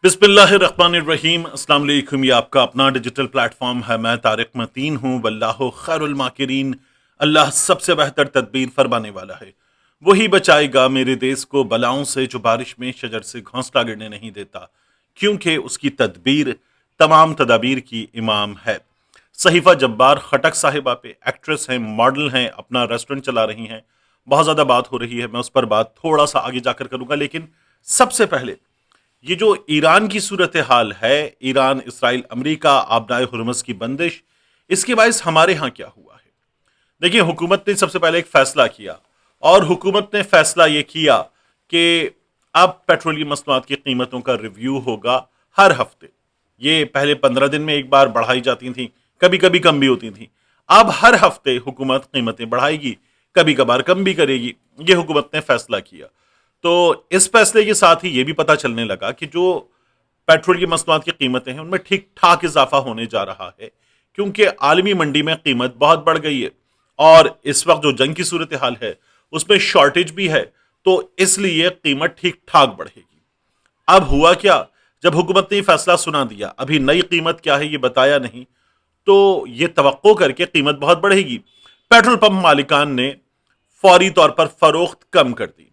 बिस्मिल्लाहिर्रहमानिर्रहीम। अस्सलाम वालेकुम। ये आपका अपना डिजिटल प्लेटफॉर्म है। मैं तारिक मतीन हूँ। वल्लाहु खैरुल माकिरीन। अल्लाह सबसे बेहतर तदबीर फरमाने वाला है। वही बचाएगा मेरे देश को बलाओं से जो बारिश में शजर से घोंसला गिरने नहीं देता, क्योंकि उसकी तदबीर तमाम तदाबीर की इमाम है। सहीफा जब्बार खटक साहिबा पे एक्ट्रेस हैं, मॉडल हैं, अपना रेस्टोरेंट चला रही हैं। बहुत ज़्यादा बात हो रही है, मैं उस पर बात थोड़ा सा आगे जाकर करूँगा। लेकिन सबसे पहले ये जो ईरान की सूरत हाल है, ईरान, इसराइल, अमेरिका, आबनाए हुर्मुज़ की बंदिश, इसके बायस हमारे यहाँ क्या हुआ है? देखिए, हुकूमत ने सबसे पहले एक फैसला किया और हुकूमत ने फैसला ये किया कि अब पेट्रोलियम मसनूआत की कीमतों का रिव्यू होगा हर हफ्ते। ये पहले 15 दिन में एक बार बढ़ाई जाती थी, कभी कभी कम भी होती थी। अब हर हफ्ते हुकूमत कीमतें बढ़ाएगी, कभी कभार कम भी करेगी। ये हुकूमत ने फैसला किया। तो इस फैसले के साथ ही ये भी पता चलने लगा कि जो पेट्रोल की मसनूआत की कीमतें हैं उनमें ठीक ठाक इजाफा होने जा रहा है, क्योंकि आलमी मंडी में कीमत बहुत बढ़ गई है और इस वक्त जो जंग की सूरत हाल है उसमें शॉर्टेज भी है, तो इसलिए कीमत ठीक ठाक बढ़ेगी। अब हुआ क्या, जब हुकूमत ने फैसला सुना दिया, अभी नई कीमत क्या है ये बताया नहीं, तो ये तवक्को करके कीमत बहुत बढ़ेगी। पेट्रोल पंप मालिकान ने फौरी तौर पर फरोख्त कम कर दी।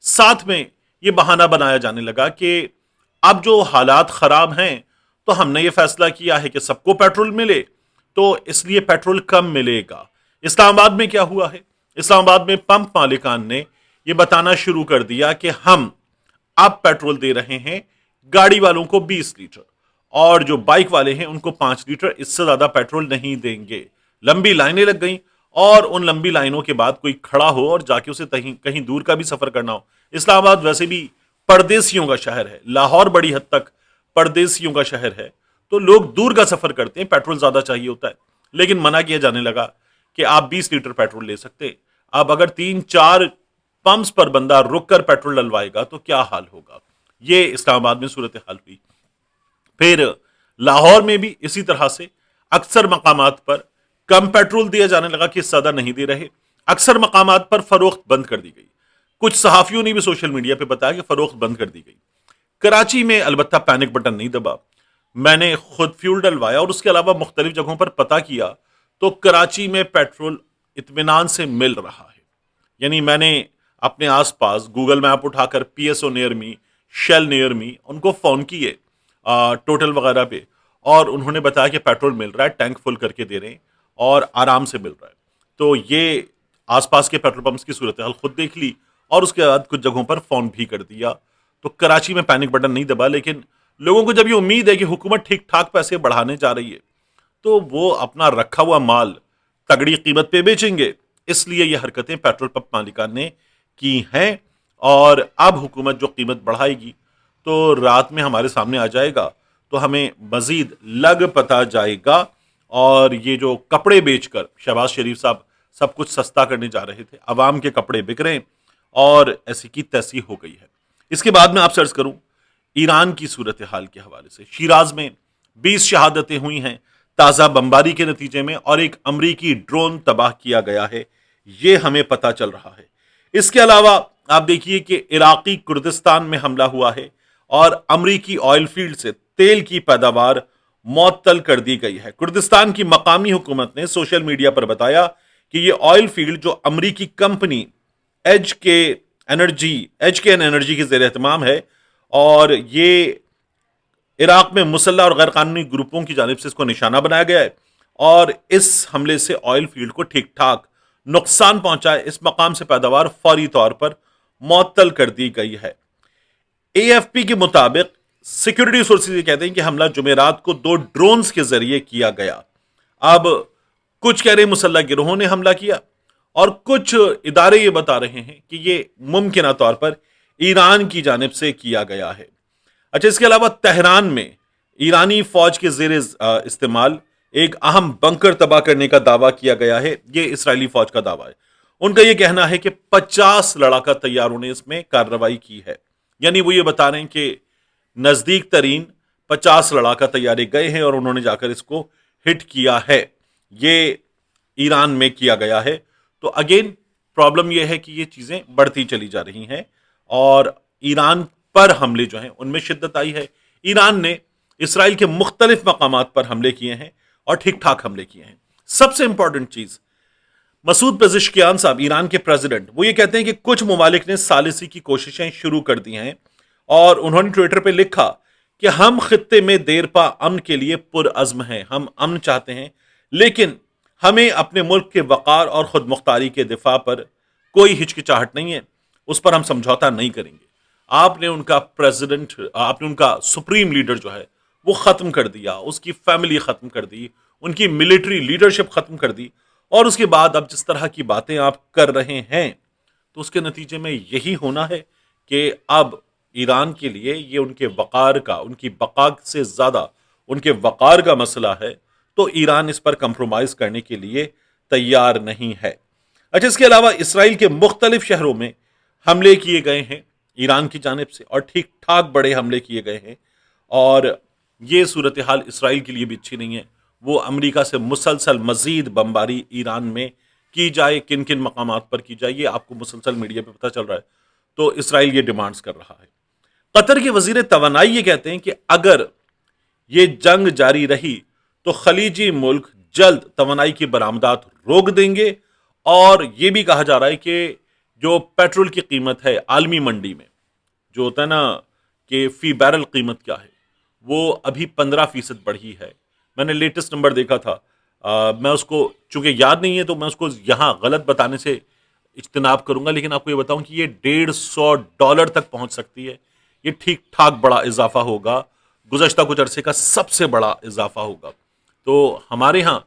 साथ में ये बहाना बनाया जाने लगा कि अब जो हालात खराब हैं, तो हमने ये फैसला किया है कि सबको पेट्रोल मिले, तो इसलिए पेट्रोल कम मिलेगा। इस्लामाबाद में क्या हुआ है, इस्लामाबाद में पंप मालिकान ने यह बताना शुरू कर दिया कि हम अब पेट्रोल दे रहे हैं गाड़ी वालों को 20 लीटर और जो बाइक वाले हैं उनको 5 लीटर, इससे ज्यादा पेट्रोल नहीं देंगे। लंबी लाइनें लग गई और उन लंबी लाइनों के बाद कोई खड़ा हो और जाके उसे कहीं कहीं दूर का भी सफर करना हो। इस्लामाबाद वैसे भी परदेसियों का शहर है, लाहौर बड़ी हद तक परदेसियों का शहर है, तो लोग दूर का सफर करते हैं, पेट्रोल ज्यादा चाहिए होता है। लेकिन मना किया जाने लगा कि आप 20 लीटर पेट्रोल ले सकते। अब अगर 3-4 पंप्स पर बंदा रुक कर पेट्रोल डलवाएगा तो क्या हाल होगा। ये इस्लामाबाद में सूरत हाल हुई। फिर लाहौर में भी इसी तरह से अक्सर मकामात पर कम पेट्रोल दिया जाने लगा कि ज्यादा नहीं दे रहे। अक्सर मकामात पर फरोख्त बंद कर दी गई। कुछ सहाफियों ने भी सोशल मीडिया पे बताया कि फरोख्त बंद कर दी गई। कराची में अलबत्ता पैनिक बटन नहीं दबा। मैंने खुद फ्यूल डलवाया और उसके अलावा मुख्तलिफ जगहों पर पता किया, तो कराची में पेट्रोल इत्मीनान से मिल रहा है। यानी मैंने अपने आसपास गूगल मैप उठाकर PSO near me, Shell near me, उनको फोन किए टोटल वगैरह पे, और उन्होंने बताया कि पेट्रोल मिल रहा है, टैंक फुल करके दे रहे हैं और आराम से मिल रहा है। तो ये आसपास के पेट्रोल पंप्स की सूरत हाल खुद देख ली और उसके बाद कुछ जगहों पर फोन भी कर दिया। तो कराची में पैनिक बटन नहीं दबा, लेकिन लोगों को जब ये उम्मीद है कि हुकूमत ठीक ठाक पैसे बढ़ाने जा रही है, तो वो अपना रखा हुआ माल तगड़ी कीमत पे बेचेंगे। इसलिए ये हरकतें पेट्रोल पंप मालिकान ने की हैं और अब हुकूमत जो कीमत बढ़ाएगी तो रात में हमारे सामने आ जाएगा, तो हमें मजीद लग पता जाएगा। और ये जो कपड़े बेचकर शहबाज शरीफ साहब सब कुछ सस्ता करने जा रहे थे, अवाम के कपड़े बिक रहे हैं और ऐसी की तैसी हो गई है। इसके बाद में आप सर्च करूं ईरान की सूरत हाल के हवाले से, शिराज में 20 शहादतें हुई हैं ताज़ा बमबारी के नतीजे में और एक अमरीकी ड्रोन तबाह किया गया है, ये हमें पता चल रहा है। इसके अलावा आप देखिए कि इराकी कुर्दिस्तान में हमला हुआ है और अमरीकी ऑयल फील्ड से तेल की पैदावार मअतल कर दी गई है। कुर्दिस्तान की मकामी हुकूमत ने सोशल मीडिया पर बताया कि ये ऑयल फील्ड जो अमरीकी कंपनी एच के एन एनर्जी की जेर एहतमाम है, और ये इराक में मुसल्ला और गैर कानूनी ग्रुपों की जानिब से इसको निशाना बनाया गया है और इस हमले से ऑयल फील्ड को ठीक ठाक नुकसान पहुंचा है। इस मकाम से पैदावार फौरी तौर पर मअतल कर दी गई है। एएफपी के मुताबिक सिक्योरिटी सोर्सेज ये कहते हैं कि हमला जुमेरात को 2 ड्रोन्स के जरिए किया गया। अब कुछ कह रहे हैं मुसल्ला गिरोहों ने हमला किया और कुछ इदारे ये बता रहे हैं कि ये मुमकिन तौर पर ईरान की जानिब से किया गया है। अच्छा, इसके अलावा तेहरान में ईरानी फौज के जेर इस्तेमाल एक अहम बंकर तबाह करने का दावा किया गया है। ये इसराइली फौज का दावा है। उनका यह कहना है कि 50 लड़ाका तैयारों ने इसमें कार्रवाई की है। यानी वो ये बता रहे हैं कि नजदीक तरीन 50 लड़ाका तैयारे गए हैं और उन्होंने जाकर इसको हिट किया है। ये ईरान में किया गया है। तो अगेन प्रॉब्लम यह है कि ये चीजें बढ़ती चली जा रही हैं और ईरान पर हमले जो हैं उनमें शिद्दत आई है। ईरान ने इसराइल के मुख्तलिफ मकामात पर हमले किए हैं और ठीक ठाक हमले किए हैं। सबसे इंपॉर्टेंट चीज, मसूद पेजिशकियान साहब, ईरान के प्रेसिडेंट, वो ये कहते हैं कि कुछ ममालिक ने सालिसी की कोशिशें शुरू कर दी हैं और उन्होंने ट्विटर पे लिखा कि हम खित्ते में देरपा अमन के लिए पुरअज़्म हैं, हम अमन चाहते हैं, लेकिन हमें अपने मुल्क के वक़ार और खुद मुख्तारी के दिफा पर कोई हिचकिचाहट नहीं है, उस पर हम समझौता नहीं करेंगे। आपने उनका प्रेसिडेंट, आपने उनका सुप्रीम लीडर जो है वो ख़त्म कर दिया, उसकी फैमिली ख़त्म कर दी, उनकी मिलिट्री लीडरशिप ख़त्म कर दी, और उसके बाद अब जिस तरह की बातें आप कर रहे हैं तो उसके नतीजे में यही होना है कि अब ईरान के लिए ये उनके वक़ार का, उनकी बका से ज़्यादा उनके वक़ार का मसला है, तो ईरान इस पर कंप्रोमाइज़ करने के लिए तैयार नहीं है। अच्छा, इसके अलावा इसराइल के मुख्तलिफ शहरों में हमले किए गए हैं ईरान की जानिब से, और ठीक ठाक बड़े हमले किए गए हैं, और ये सूरत हाल इसराइल के लिए भी अच्छी नहीं है। वो अमेरिका से मुसलसल मजीद बमबारी ईरान में की जाए, किन किन मकामात पर की जाए, ये आपको मुसलसल मीडिया पे पता चल रहा है। तो इसराइल ये डिमांड्स कर रहा है। कतर के वजीर तवानाई ये कहते हैं कि अगर ये जंग जारी रही तो खलीजी मुल्क जल्द तवानाई की बरामदात रोक देंगे, और ये भी कहा जा रहा है कि जो पेट्रोल की कीमत है आलमी मंडी में, जो होता है ना कि फी बैरल कीमत क्या है, वो अभी 15% बढ़ी है। मैंने लेटेस्ट नंबर देखा था, मैं उसको चूंकि याद नहीं है तो मैं उसको यहाँ गलत बताने से इज्तनाब करूंगा, लेकिन आपको ये बताऊं कि ये $150 तक पहुंच सकती है। ये ठीक ठाक बड़ा इजाफा होगा, गुज़श्ता कुछ अरसे का सबसे बड़ा इजाफा होगा। तो हमारे यहाँ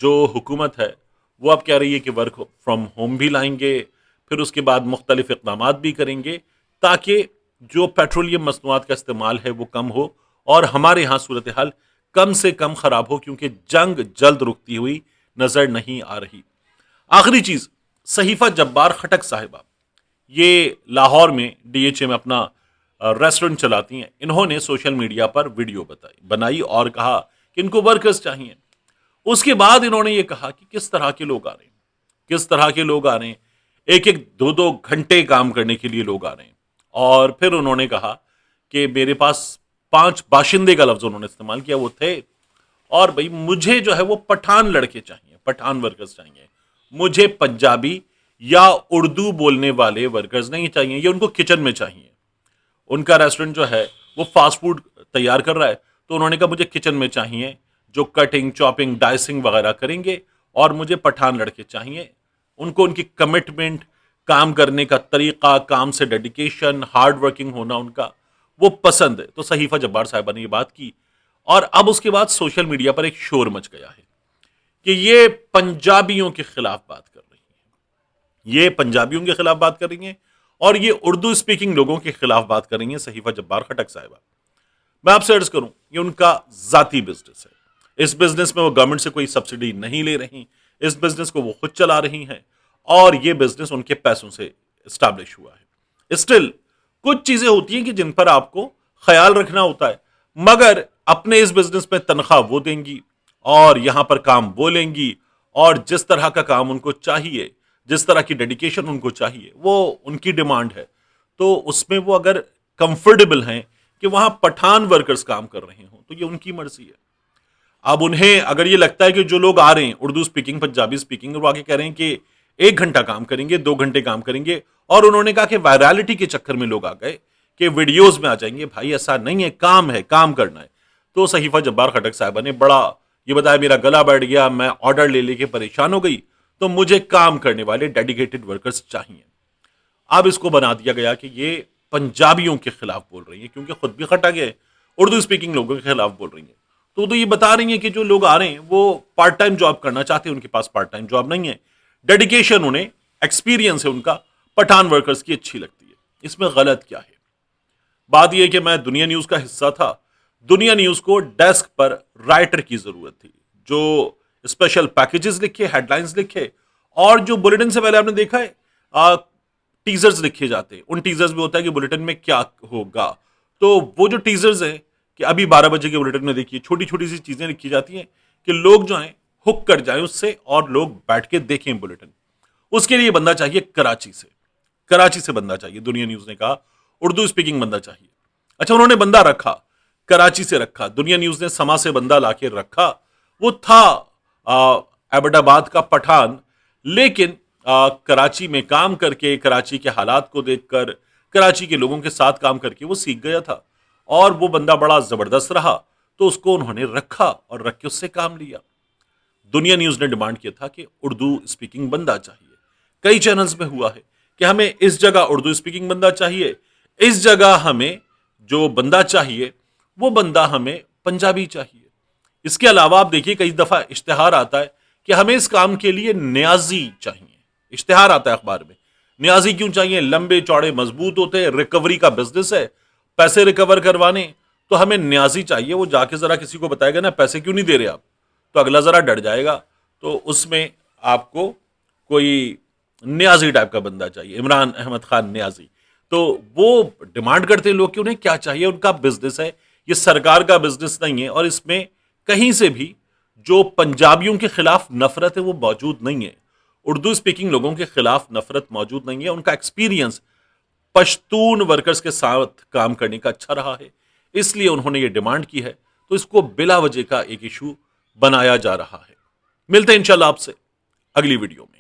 जो हुकूमत है वो अब कह रही है कि वर्क फ्रॉम होम भी लाएंगे, फिर उसके बाद मुख्तलिफ इक़दामात भी करेंगे ताकि जो पेट्रोलियम मसनूआत का इस्तेमाल है वो कम हो और हमारे यहाँ सूरत हाल कम से कम खराब हो, क्योंकि जंग जल्द रुकती हुई नजर नहीं आ रही। आखिरी चीज, सहीफा जब्बार खटक साहिबा, ये लाहौर में डीएचए में अपना रेस्टोरेंट चलाती हैं। इन्होंने सोशल मीडिया पर वीडियो बनाई और कहा कि इनको वर्कर्स चाहिए। उसके बाद इन्होंने ये कहा कि किस तरह के लोग आ रहे हैं, किस तरह के लोग आ रहे हैं, एक एक दो दो घंटे काम करने के लिए लोग आ रहे हैं। और फिर उन्होंने कहा कि मेरे पास 5 बाशिंदे का लफ्ज उन्होंने इस्तेमाल किया, वो थे, और भाई मुझे जो है वो पठान लड़के चाहिए, पठान वर्कर्स चाहिए, मुझे पंजाबी या उर्दू बोलने वाले वर्कर्स नहीं चाहिए, ये उनको किचन में चाहिए। उनका रेस्टोरेंट जो है वो फास्ट फूड तैयार कर रहा है, तो उन्होंने कहा मुझे किचन में चाहिए जो कटिंग, चॉपिंग, डाइसिंग वगैरह करेंगे, और मुझे पठान लड़के चाहिए। उनको उनकी कमिटमेंट, काम करने का तरीका, काम से डेडिकेशन, हार्ड वर्किंग होना उनका वो पसंद है। तो सहीफा जब्बार साहिबा ने ये बात की, और अब उसके बाद सोशल मीडिया पर एक शोर मच गया है कि ये पंजाबियों के खिलाफ बात कर रही हैं, ये पंजाबियों के खिलाफ बात कर रही हैं, और ये उर्दू स्पीकिंग लोगों के खिलाफ बात कर रही हैं सहीफा जब्बार खटक साहिबा। मैं आपसे अर्ज करूं, ये उनका जाती बिजनेस है। इस बिजनेस में वो गवर्नमेंट से कोई सब्सिडी नहीं ले रही, इस बिजनेस को वो खुद चला रही हैं, और ये बिजनेस उनके पैसों से स्टैब्लिश हुआ है। स्टिल कुछ चीजें होती हैं कि जिन पर आपको ख्याल रखना होता है, मगर अपने इस बिजनेस में तनख्वाह वो देंगी और यहां पर काम वो लेंगी, और जिस तरह का काम उनको चाहिए, जिस तरह की डेडिकेशन उनको चाहिए, वो उनकी डिमांड है। तो उसमें वो अगर कंफर्टेबल हैं कि वहां पठान वर्कर्स काम कर रहे हों तो ये उनकी मर्जी है। अब उन्हें अगर ये लगता है कि जो लोग आ रहे हैं उर्दू स्पीकिंग, पंजाबी स्पीकिंग, वो आके कह रहे हैं कि 1 घंटा काम करेंगे, 2 घंटे काम करेंगे, और उन्होंने कहा कि वायरलिटी के चक्कर में लोग आ गए कि वीडियोस में आ जाएंगे, भाई ऐसा नहीं है, काम है, काम करना है। तो सहीफा जब्बार खटक साहिबा ने बड़ा ये बताया, मेरा गला बैठ गया, मैं ऑर्डर ले लेके परेशान हो गई, तो मुझे काम करने वाले डेडिकेटेड वर्कर्स चाहिए। अब इसको बना दिया गया कि ये पंजाबियों के खिलाफ बोल रही है, क्योंकि खुद भी खटक है, उर्दू स्पीकिंग लोगों के खिलाफ बोल रही है। तो ये बता रही है कि जो लोग आ रहे हैं वो पार्ट टाइम जॉब करना चाहते हैं, उनके पास पार्ट टाइम जॉब नहीं है, डेडिकेशन उन्हें, एक्सपीरियंस है उनका पठान वर्कर्स की अच्छी लगती है। इसमें गलत क्या है? बात यह कि मैं दुनिया न्यूज का हिस्सा था, दुनिया न्यूज को डेस्क पर राइटर की जरूरत थी जो स्पेशल पैकेजेस लिखे, हेडलाइंस लिखे, और जो बुलेटिन से पहले आपने देखा है टीजर्स लिखे जाते हैं, उन टीजर्स में होता है कि बुलेटिन में क्या होगा। तो वो जो टीजर्स है कि अभी 12 बजे के बुलेटिन में देखिए, छोटी छोटी सी चीजें लिखी जाती हैं कि लोग जो हैं हुक कर जाएं उससे और लोग बैठ के देखें बुलेटिन। उसके लिए बंदा चाहिए कराची से, कराची से बंदा चाहिए, दुनिया न्यूज ने कहा, उर्दू स्पीकिंग बंदा चाहिए। अच्छा, उन्होंने बंदा रखा, कराची से रखा। दुनिया न्यूज ने समा से बंदा लाके रखा। वो था एबटाबाद का पठान, लेकिन कराची में काम करके, कराची के हालात को देखकर, कराची के लोगों के साथ काम करके वो सीख गया था और वो बंदा बड़ा जबरदस्त रहा, तो उसको उन्होंने रखा और रख के उससे काम लिया। दुनिया न्यूज ने डिमांड किया था कि उर्दू स्पीकिंग बंदा चाहिए। कई चैनल्स में हुआ है कि हमें इस जगह उर्दू स्पीकिंग बंदा चाहिए, इस जगह हमें जो बंदा चाहिए वो बंदा हमें पंजाबी चाहिए। इसके अलावा आप देखिए कई दफा इश्तिहार आता है कि हमें इस काम के लिए न्याजी चाहिए। इश्तिहार आता है अखबार में, न्याजी क्यों चाहिए? लंबे चौड़े मजबूत होते हैं, रिकवरी का बिजनेस है, पैसे रिकवर करवाने, तो हमें न्याजी चाहिए। वो जाके जरा किसी को बताएगा ना पैसे क्यों नहीं दे रहे आप, तो अगला जरा डर जाएगा। तो उसमें आपको कोई न्याजी टाइप का बंदा चाहिए, इमरान अहमद खान न्याजी। तो वो डिमांड करते हैं लोग कि उन्हें क्या चाहिए, उनका बिजनेस है, ये सरकार का बिजनेस नहीं है। और इसमें कहीं से भी जो पंजाबियों के खिलाफ नफरत है वो मौजूद नहीं है, उर्दू स्पीकिंग लोगों के खिलाफ नफरत मौजूद नहीं है। उनका एक्सपीरियंस पश्तून वर्कर्स के साथ काम करने का अच्छा रहा है, इसलिए उन्होंने ये डिमांड की है। तो इसको बिला वजह का एक इशू बनाया जा रहा है। मिलते हैं इंशाल्लाह आपसे अगली वीडियो में।